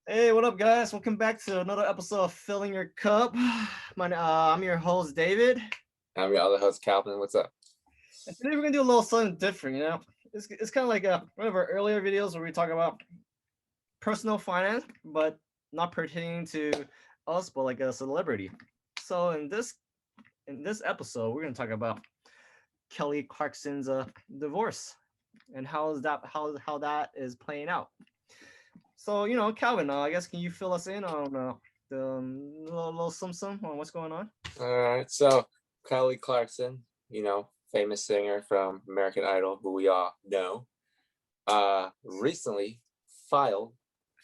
Hey, what up, guys? Welcome back to another episode of Filling Your Cup. I'm your host, David, I'm your other host, Calvin. What's up? and today we're gonna do a little something different. It's kind of like one of our earlier videos where we talk about personal finance, but not pertaining to us, but like a celebrity. So in this episode, we're gonna talk about Kelly Clarkson's divorce and how that is playing out. So Calvin, I guess can you fill us in on the little sum on what's going on? All right. So, Kelly Clarkson, famous singer from American Idol, who we all know, recently filed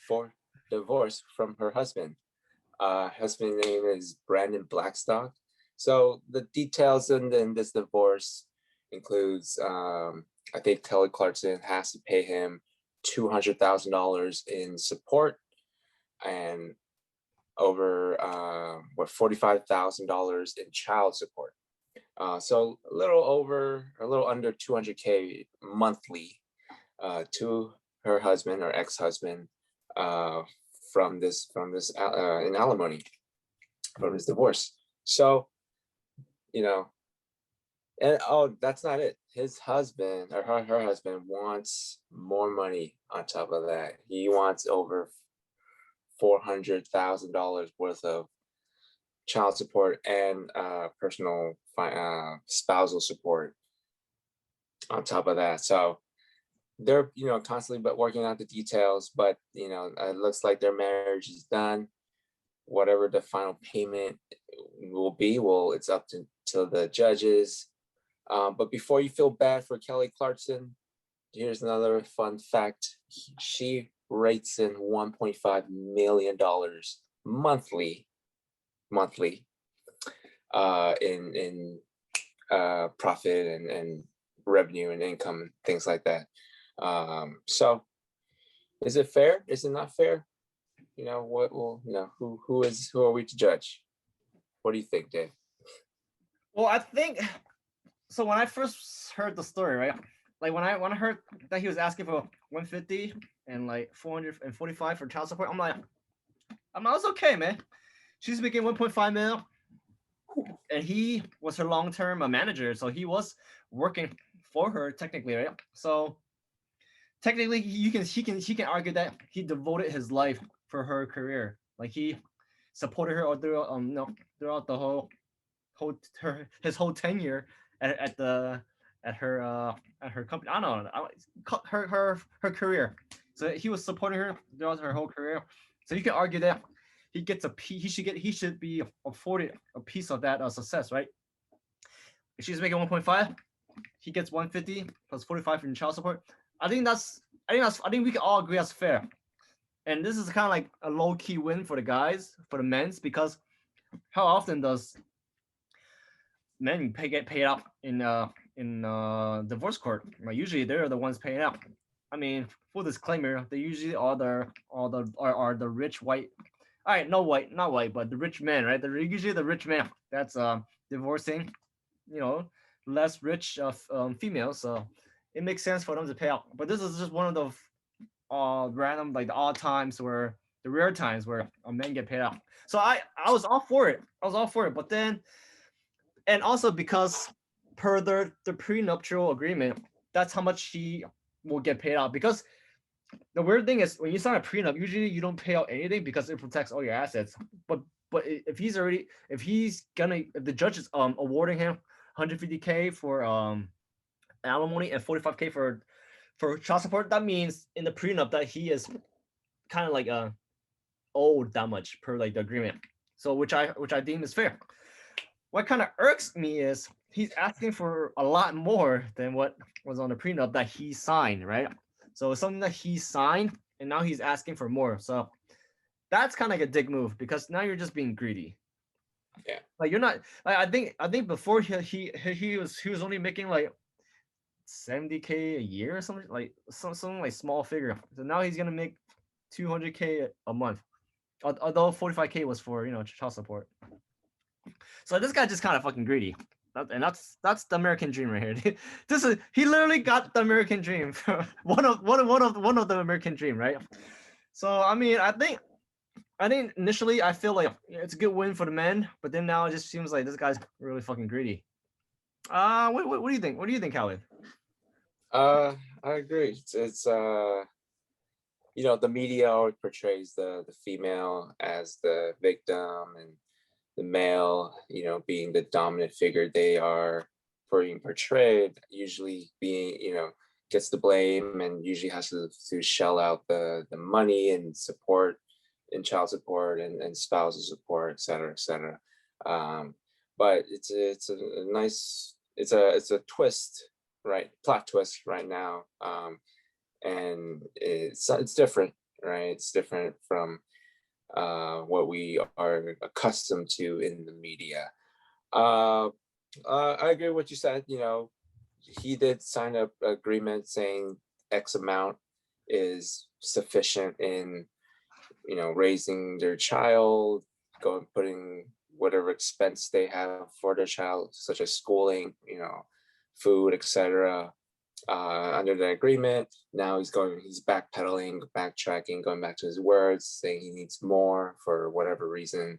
for divorce from her husband. Husband's name is Brandon Blackstock. So, the details in this divorce includes, I think Kelly Clarkson has to pay him $200,000 in support and over $45,000 in child support. So a little under 200K monthly to her husband or ex-husband uh, from this in alimony from his divorce. So you know, and oh, that's not it. His husband or her husband wants more money on top of that. He wants over $400,000 worth of child support and spousal support on top of that. So they're constantly but working out the details, but it looks like their marriage is done. Whatever the final payment will be, well, it's up to the judges. But before you feel bad for Kelly Clarkson, here's another fun fact. She rates in $1.5 million monthly in profit and revenue and income, things like that. So is it fair? Is it not fair? What will who are we to judge? What do you think, Dave? Well, I think so. When I first heard the story, right, like when I heard that he was asking for 150 and like 445 for child support, I'm like, it's okay, man. She's making 1.5 mil, and he was her long term manager, so he was working for her technically, right? So technically, he can argue that he devoted his life for her career, like he supported her all throughout no throughout the whole his whole tenure at the at her company. I don't know, her career. So he was supporting her throughout her whole career. So you can argue that he should be afforded a piece of that success, right? If she's making 1.5, he gets 150 plus 45 in child support. I think we can all agree that's fair. And this is kind of like a low key win for the guys, for the men's, because how often does men get paid out in divorce court? Like, usually they're the ones paying out. I mean, full disclaimer, they usually are the rich white. All right, no white, not white, but the rich men, right? They're usually the rich man that's divorcing, you know, less rich females. So it makes sense for them to pay out. But this is just one of the random, like the odd times where the rare times where a men get paid out. So I was all for it. I was all for it. But then, and also because per the prenuptial agreement, that's how much she will get paid out. Because the weird thing is when you sign a prenup, usually you don't pay out anything because it protects all your assets. But if the judge is awarding him 150K for alimony and 45K for child support, that means in the prenup that he is kind of like owed that much per like the agreement. So which I deem is fair. What kind of irks me is he's asking for a lot more than what was on the prenup that he signed, right? So it's something that he signed, and now he's asking for more. So that's kind of like a dick move because now you're just being greedy. Yeah. Like you're not. Like, I think before he was only making like 70K a year or something, like something like small figure. So now he's gonna make 200K a month. Although 45K was for child support. So this guy just kind of fucking greedy. And that's the American dream right here. He literally got the American dream. one of the American dream, right? So I mean, I think I think initially I feel like it's a good win for the men, but then now it just seems like this guy's really fucking greedy. What do you think? What do you think, Calvin? I agree. It's you know, the media always portrays the female as the victim and the male, you know, being the dominant figure they are being portrayed, usually being, you know, gets the blame and usually has to shell out the money and support in child support and spousal support, et cetera, et cetera. Um, but it's a nice it's a twist, right? Plot twist right now. And it's different, right? It's different from what we are accustomed to in the media. Uh, I agree with what you said. You know, he did sign up agreement saying X amount is sufficient in, you know, raising their child, going putting whatever expense they have for their child, such as schooling, you know, food, etc. Under the agreement. Now he's backpedaling, backtracking, going back to his words, saying he needs more for whatever reason.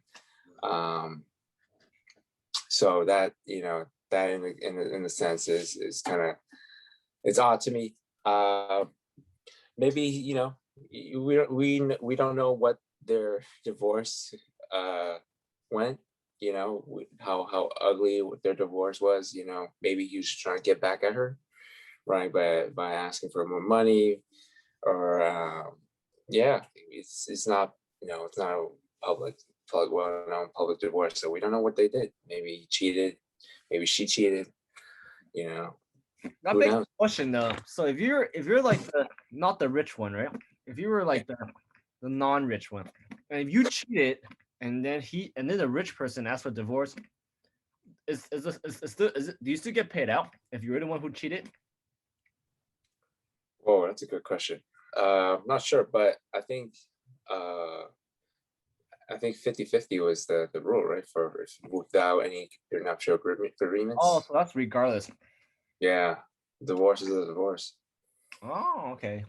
Um, so that, you know, that in the sense is kind of, it's odd to me. Maybe, you know, we don't know what their divorce went. You know, how ugly their divorce was. You know, maybe he was trying to get back at her, right? By asking for more money, or yeah, it's not, you know, it's not a public well known public divorce, so we don't know what they did. Maybe he cheated, maybe she cheated. You know, That who begs the knows? question though. So if you're like the not the rich one, right? If you were like the non-rich one, and if you cheated, and then the rich person asks for divorce, do you still get paid out if you're the one who cheated? Whoa, that's a good question. I'm not sure, but uh I think 50-50 was the rule, right? For without any prenuptial Oh, agreements. so that's regardless. Yeah, divorce is a divorce. Oh, okay.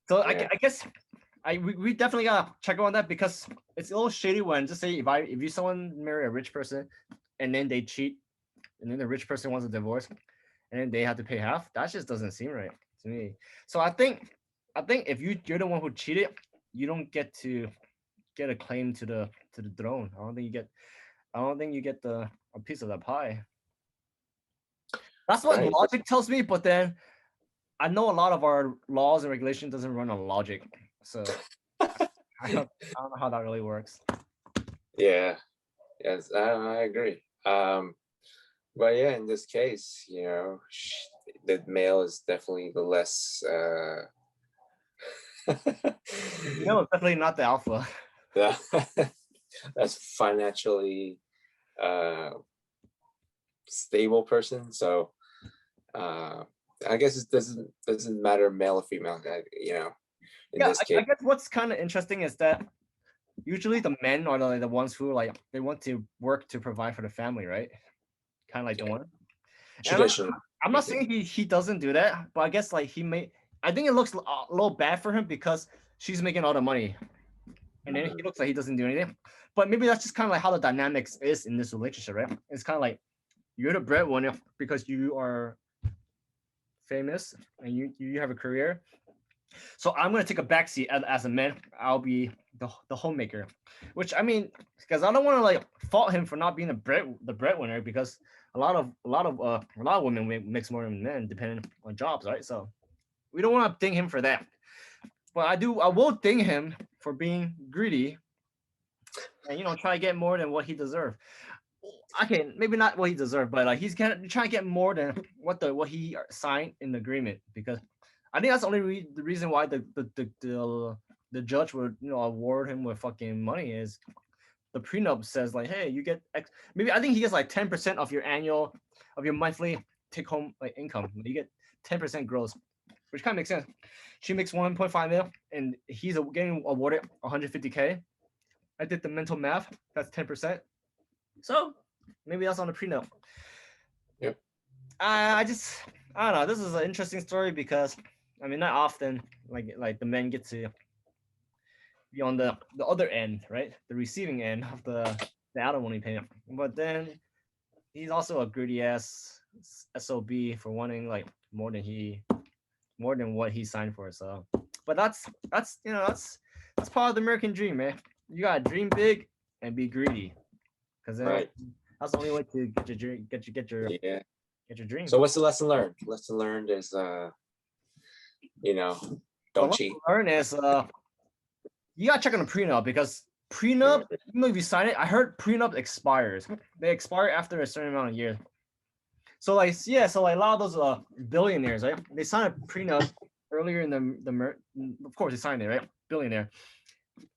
So Yeah, I guess we definitely gotta check on that because it's a little shady when just say if you someone marry a rich person and then they cheat and then the rich person wants a divorce and then they have to pay half. That just doesn't seem right to me. So I think if you're the one who cheated, you don't get to get a claim to the throne. I don't think you get the a piece of that pie. That's what right. logic tells me, but then I know a lot of our laws and regulation doesn't run on logic. So I don't know how that really works. Yeah, yes, I agree. But yeah, in this case, you know, the male is definitely the less No, it's definitely not the alpha. the that's financially uh stable person. So uh I guess it doesn't matter male or female, you know, in Yeah, this I case. guess what's kind of interesting is that usually the men are the ones who like they want to work to provide for the family, right? Kind of like the Yeah, one. And traditionally I'm not speaking. saying he doesn't do that, but I guess like he may. I think it looks a little bad for him because she's making all the money, and then he Mhm. looks like he doesn't do anything. But maybe that's just kind of like how the dynamics is in this relationship, right? It's kind of like you're the breadwinner because you are famous and you have a career. So I'm gonna take a backseat as a man. I'll be the homemaker, which I mean, because I don't want to like fault him for not being the breadwinner because a lot of women makes more than men depending on jobs, right? So we don't want to ding him for that. But I will ding him for being greedy and try to get more than what he deserves. Okay, maybe not what he deserved, but like he's kind of trying to get more than what he signed in the agreement because I think that's the only the reason why the judge would award him with fucking money is the prenup says like, hey, you get X. Maybe I think he gets like 10% of your monthly take home like income. You get 10% gross, which kind of makes sense. She makes 1.5 mil, and he's getting awarded 150K. I did the mental math. That's 10%. So maybe that's on the prenup. Yep. I just I don't know. This is an interesting story because I mean not often like the men be on the other end, right? The receiving end of the alimony payment. But then he's also a greedy ass SOB for wanting like more than what he signed for. So, but that's that's part of the American dream, man. You gotta dream big and be greedy, because then Right. that's the only way to get your dream, Yeah. get your dream. So what's the lesson learned? Lesson learned is you know, The don't lesson cheat. learned is you gotta check on the prenup, because Yeah. prenup, even though if you sign it, I heard prenup expires. They expire after a certain amount of years. So like yeah, so like a lot of those billionaires, right? They sign a prenup earlier in of course they signed it, right? Billionaire.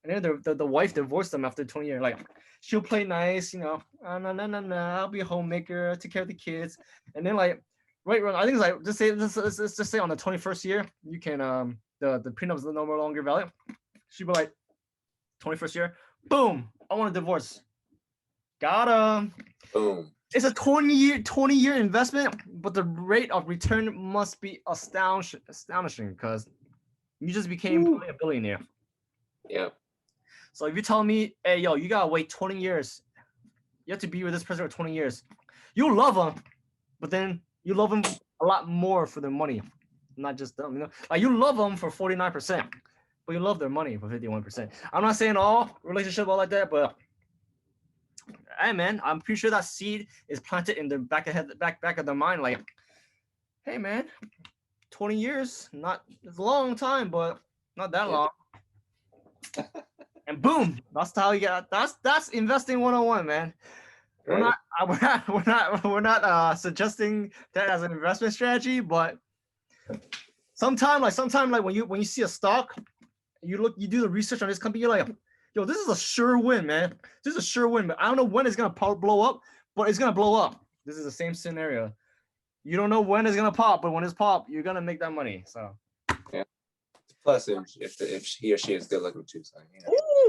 And then the wife divorced them after 20 years. Like she'll play nice, no, no, no, no, I'll be a homemaker, take care of the kids. And then like right, I think it's like let's just say on the 21st year, you can the prenup is no longer valid. She'd be like 21st year, boom, I want a divorce. Got him. Boom. It's a 20-year investment, but the rate of return must be astonishing because you just became a billionaire. Yeah. So if you tell me, hey, yo, you gotta wait 20 years, you have to be with this person for 20 years, you love them, but then you love them a lot more for their money, not just them. Like you love them for 49%, but you love their money for 51%. I'm not saying all relationships are like that, but hey, man, I'm pretty sure that seed is planted in the back of the mind. Like, hey, man, 20 years, it's a long time, but not that long. And boom, that's how you get. That's investing 101, man. Right. We're not suggesting that as an investment strategy, but sometime like when you see a stock, you do the research on this company, you're like, yo, this is a sure win, man. This is a sure win. But I don't know when it's gonna blow up, but it's gonna blow up. This is the same scenario. You don't know when it's gonna pop, but when it's pop, you're gonna make that money. So yeah. Plus, if he or she is good looking too, so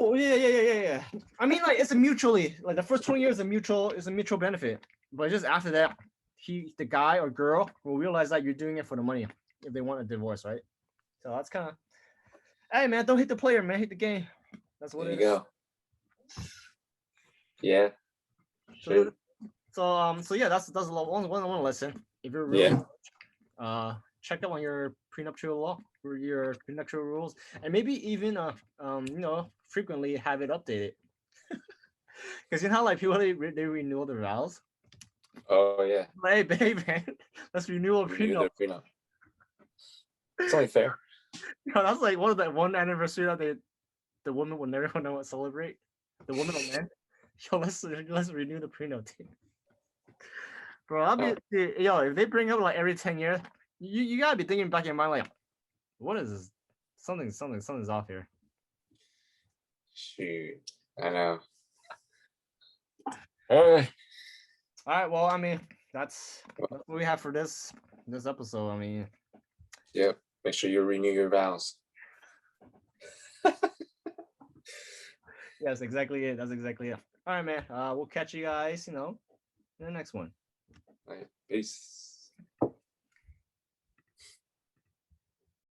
oh yeah. I mean, like it's a mutually like the first 20 years is a mutual benefit, but just after that, the guy or girl will realize that you're doing it for the money if they want a divorce, right? So that's kind of, hey man, don't hit the player, man, hit the game. That's what there it you is. go. Yeah. So yeah, that's one lesson. If you're really check up on your prenuptial law or your prenuptial rules, and maybe even frequently have it updated. Because you know how like people they renew their vows. Oh yeah. Hey babe, man, let's renew a prenup. It's only fair. That's like one anniversary that the woman will never want to celebrate. The woman or man. Yo, let's renew the prenup, team. Bro, if they bring up like every 10 years, you gotta be thinking back in your mind like, what is this? Something's off here. Shoot, I know. All right. Well, I mean, that's what we have for this episode. I mean, yep. Make sure you renew your vows. Yes, exactly it. That's exactly it. All right, man. We'll catch you guys, in the next one. All right. Peace.